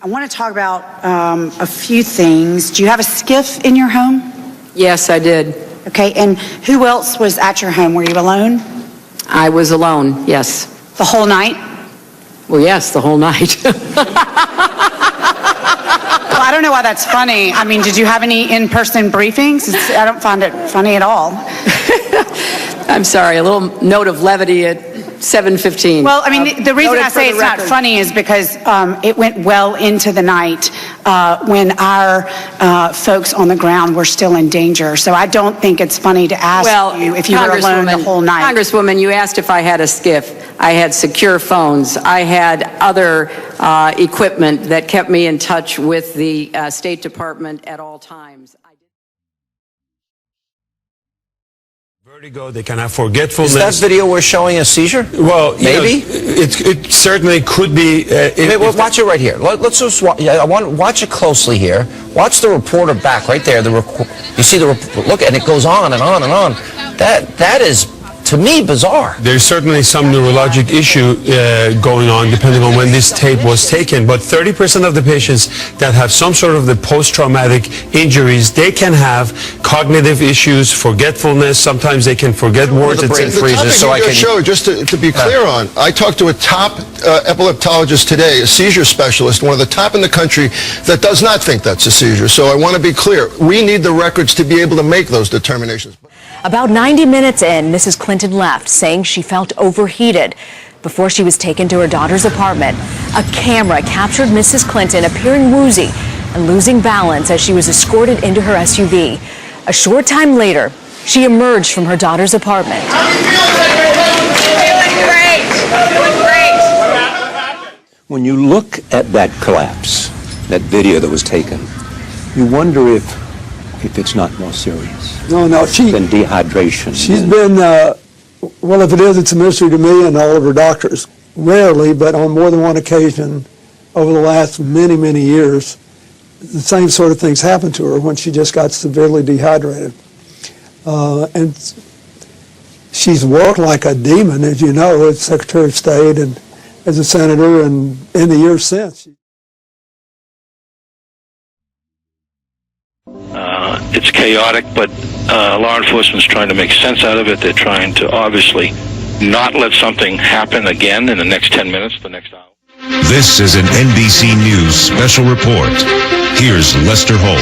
I want to talk about a few things. Do you have a skiff in your home? Yes, I did. Okay, and who else was at your home? Were you alone? I was alone, yes. The whole night? Well, yes, the whole night. Well, I don't know why that's funny. I mean, did you have any in-person briefings? I don't find it funny at all. I'm sorry, a little note of levity at 7:15. Well, I mean, the reason I say it's not funny is because it went well into the night when our folks on the ground were still in danger. So I don't think it's funny to ask you if you were alone the whole night. Congresswoman, you asked if I had a skiff. I had secure phones. I had other equipment that kept me in touch with the State Department at all times. Vertigo, they can have forgetfulness. Is that video we're showing a seizure? Well, maybe it certainly could be. Watch it right here. Let's just watch it closely here. Watch the reporter back right there. You see the look, and it goes on and on and on. That is, to me, bizarre. There's certainly some neurologic issue going on depending on when this tape was taken, but 30% of the patients that have some sort of the post-traumatic injuries, they can have cognitive issues, forgetfulness. Sometimes they can forget words. The brain freezes. So I can show, just to be clear on, I talked to a top epileptologist today, a seizure specialist, one of the top in the country, that does not think that's a seizure. So I want to be clear. We need the records to be able to make those determinations. About 90 minutes in, Mrs. Clinton left, saying she felt overheated. Before she was taken to her daughter's apartment, a camera captured Mrs. Clinton appearing woozy and losing balance as she was escorted into her SUV. A short time later, she emerged from her daughter's apartment. Feeling great. Feeling great. When you look at that collapse, that video that was taken, you wonder if it's not more serious. No, than dehydration. She's been, well, if it is, it's a mystery to me and all of her doctors. Rarely, but on more than one occasion over the last many, many years, the same sort of things happened to her when she just got severely dehydrated. And she's worked like a demon, as you know, as Secretary of State and as a senator, and in the years since. It's chaotic, but law enforcement's trying to make sense out of it. They're trying to obviously not let something happen again in the next 10 minutes, the next hour. This is an NBC News special report. Here's Lester Holt.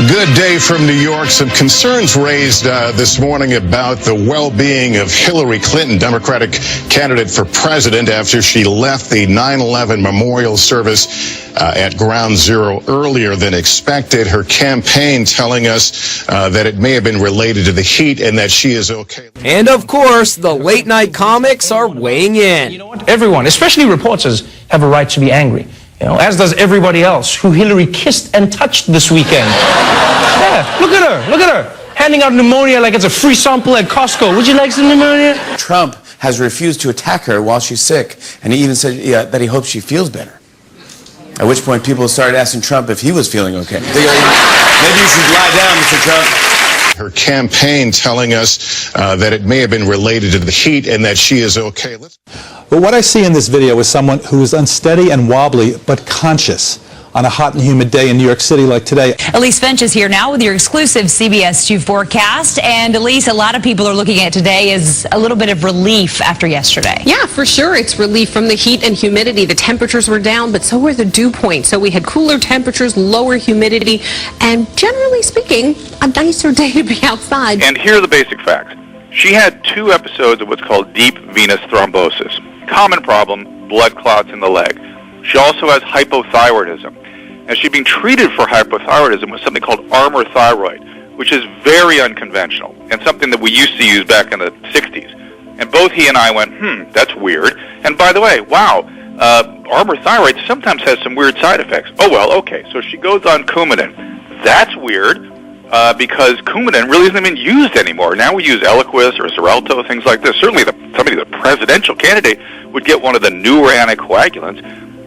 Good day from New York. Some concerns raised this morning about the well-being of Hillary Clinton, Democratic candidate for president, after she left the 9/11 memorial service at Ground Zero earlier than expected. Her campaign telling us that it may have been related to the heat and that she is okay. And of course, the late night comics are weighing in. You know what? Everyone, especially reporters, have a right to be angry. You know, as does everybody else who Hillary kissed and touched this weekend. Yeah, look at her, handing out pneumonia like it's a free sample at Costco. Would you like some pneumonia? Trump has refused to attack her while she's sick, and he even said that he hopes she feels better. At which point people started asking Trump if he was feeling okay. Maybe you should lie down, Mr. Trump. Her campaign telling us that it may have been related to the heat and that she is okay. But what I see in this video is someone who is unsteady and wobbly, but conscious on a hot and humid day in New York City like today. Elise Finch is here now with your exclusive CBS 2 forecast. And Elise, a lot of people are looking at today as a little bit of relief after yesterday. Yeah, for sure. It's relief from the heat and humidity. The temperatures were down, but so were the dew points. So we had cooler temperatures, lower humidity, and generally speaking, a nicer day to be outside. And here are the basic facts. She had 2 episodes of what's called deep venous thrombosis. Common problem, blood clots in the leg. She also has hypothyroidism. And she's being treated for hypothyroidism with something called armor thyroid, which is very unconventional and something that we used to use back in the 60s. And both he and I went, that's weird. And by the way, wow, armor thyroid sometimes has some weird side effects. Oh, well, okay. So she goes on Coumadin. That's weird because Coumadin really isn't even used anymore. Now we use Eliquis or Xarelto, things like this. Certainly the presidential candidate would get one of the newer anticoagulants.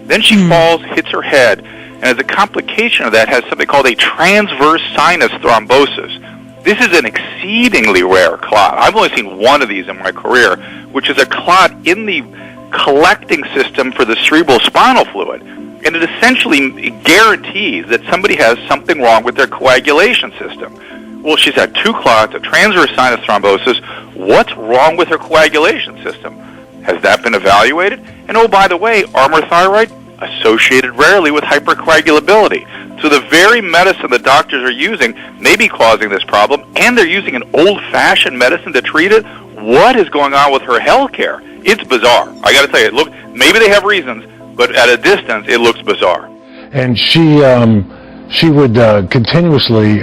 Then she falls, hits her head, and as a complication of that has something called a transverse sinus thrombosis. This is an exceedingly rare clot. I've only seen one of these in my career, which is a clot in the collecting system for the cerebral spinal fluid. and it essentially guarantees that somebody has something wrong with their coagulation system. Well, she's had 2 clots, a transverse sinus thrombosis. What's wrong with her coagulation system? Has that been evaluated? And oh, by the way, Armour thyroid associated rarely with hypercoagulability. So the very medicine the doctors are using may be causing this problem, and they're using an old-fashioned medicine to treat it. What is going on with her health care? It's bizarre. I got to tell you, look, maybe they have reasons, but at a distance, it looks bizarre. And she would continuously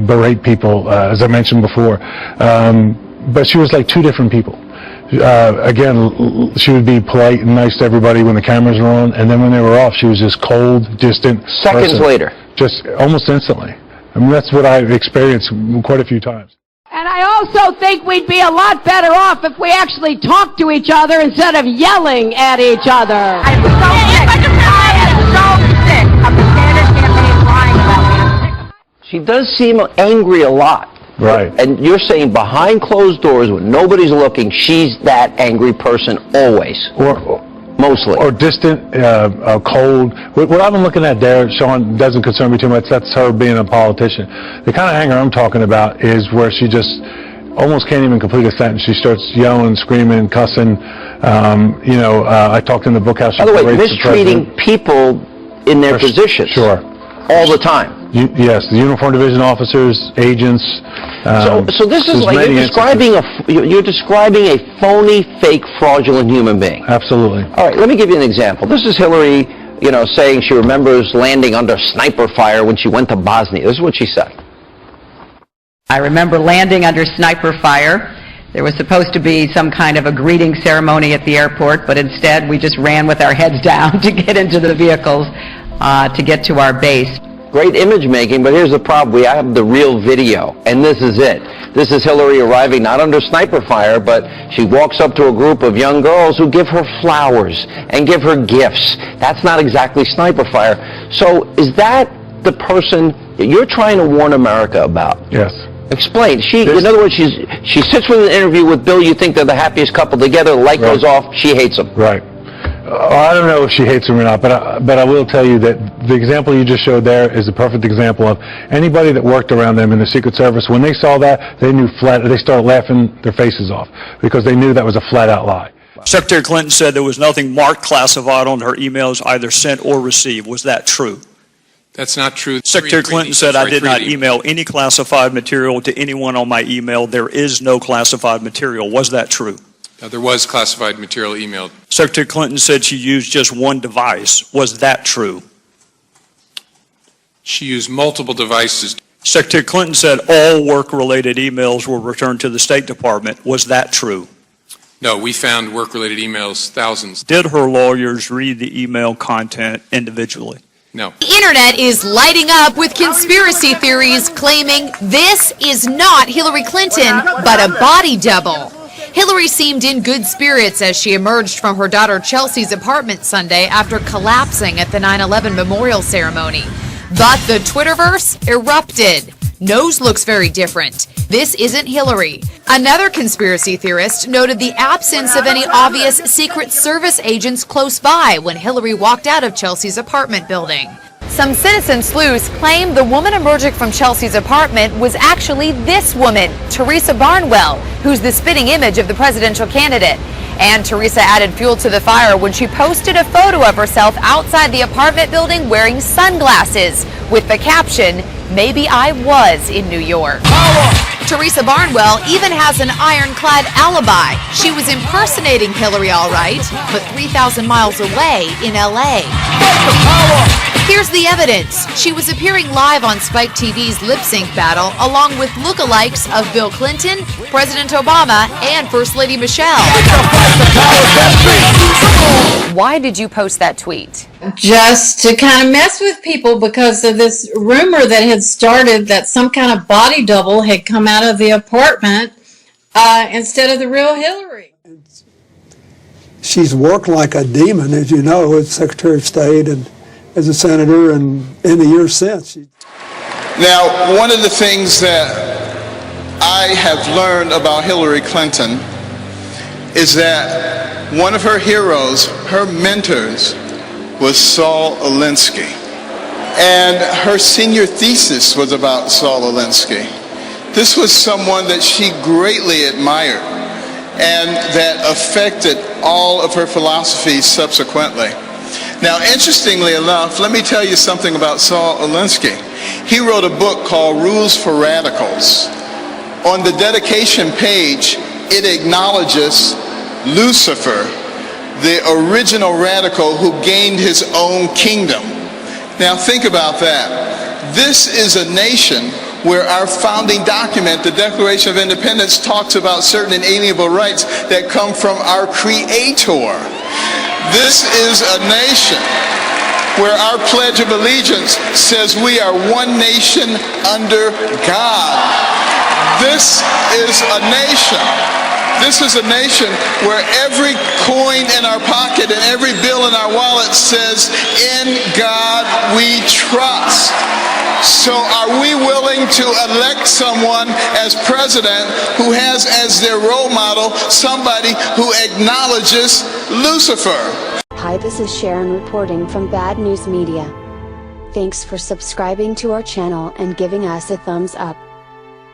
berate people, as I mentioned before, but she was like 2 different people. Again, she would be polite and nice to everybody when the cameras were on, and then when they were off, she was just cold, distant. Seconds later. Just almost instantly. I mean, that's what I've experienced quite a few times. And I also think we'd be a lot better off if we actually talked to each other instead of yelling at each other. I am so sick of the Sanders campaign lying about me. She does seem angry a lot. Right. And you're saying behind closed doors when nobody's looking, she's that angry person always. Mostly. Or distant, cold. What I've been looking at there, Sean, doesn't concern me too much. That's her being a politician. The kind of anger I'm talking about is where she just almost can't even complete a sentence. She starts yelling, screaming, cussing. I talked in the book how she... By the way, mistreating people in their positions. Sure. All the time. Yes, the uniform division officers, agents. So this is like you're describing a phony, fake, fraudulent human being. Absolutely. All right, let me give you an example. This is Hillary, saying she remembers landing under sniper fire when she went to Bosnia. This is what she said. I remember landing under sniper fire. There was supposed to be some kind of a greeting ceremony at the airport, but instead we just ran with our heads down to get into the vehicles to get to our base. Great image making, but here's the problem. We have the real video, and this is it. This is Hillary arriving not under sniper fire, but she walks up to a group of young girls who give her flowers and give her gifts. That's not exactly sniper fire. So is that the person that you're trying to warn America about? Yes. Explain. In other words, she sits with an interview with Bill. You think they're the happiest couple together. The light goes off. She hates him. Right. I don't know if she hates him or not, but I will tell you that the example you just showed there is a perfect example of anybody that worked around them in the Secret Service. When they saw that, they knew they started laughing their faces off because they knew that was a flat-out lie. Secretary Clinton said there was nothing marked classified on her emails either sent or received. Was that true? That's not true. Secretary Clinton said I did not email any classified material to anyone on my email. There is no classified material. Was that true? There was classified material emailed. Secretary Clinton said she used just one device. Was that true? She used multiple devices. Secretary Clinton said all work-related emails were returned to the State Department. Was that true? No, we found work-related emails, thousands. Did her lawyers read the email content individually? No. The internet is lighting up with conspiracy theories claiming this is not Hillary Clinton, but a body double. Hillary seemed in good spirits as she emerged from her daughter Chelsea's apartment Sunday after collapsing at the 9/11 memorial ceremony. But the Twitterverse erupted. Nose looks very different. This isn't Hillary. Another conspiracy theorist noted the absence of any obvious Secret Service agents close by when Hillary walked out of Chelsea's apartment building. Some citizen sleuths claim the woman emerging from Chelsea's apartment was actually this woman, Teresa Barnwell, who's the spitting image of the presidential candidate. And Teresa added fuel to the fire when she posted a photo of herself outside the apartment building wearing sunglasses with the caption, "Maybe I was in New York." Teresa Barnwell even has an ironclad alibi. She was impersonating Hillary all right, but 3,000 miles away in LA. Here's the evidence. She was appearing live on Spike TV's Lip Sync battle along with lookalikes of Bill Clinton, President Obama, and First Lady Michelle. Why did you post that tweet? Just to kind of mess with people because of this rumor that had started that some kind of body double had come out of the apartment instead of the real Hillary. She's worked like a demon, as you know, as Secretary of State and as a senator and in the years since. Now, one of the things that I have learned about Hillary Clinton is that one of her heroes, her mentors, was Saul Alinsky. And her senior thesis was about Saul Alinsky. This was someone that she greatly admired and that affected all of her philosophies subsequently. Now, interestingly enough, let me tell you something about Saul Alinsky. He wrote a book called Rules for Radicals. On the dedication page, it acknowledges Lucifer, the original radical who gained his own kingdom. Now think about that. This is a nation where our founding document, the Declaration of Independence, talks about certain inalienable rights that come from our Creator. This is a nation where our Pledge of Allegiance says we are one nation under God. This is a nation. This is a nation where every coin in our pocket and every bill in our wallet says, "In God we trust." So are we willing to elect someone as president who has as their role model somebody who acknowledges Lucifer? Hi, this is Sharon reporting from Bad News Media. Thanks for subscribing to our channel and giving us a thumbs up.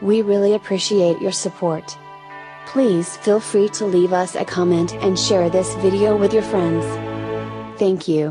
We really appreciate your support. Please feel free to leave us a comment and share this video with your friends. Thank you.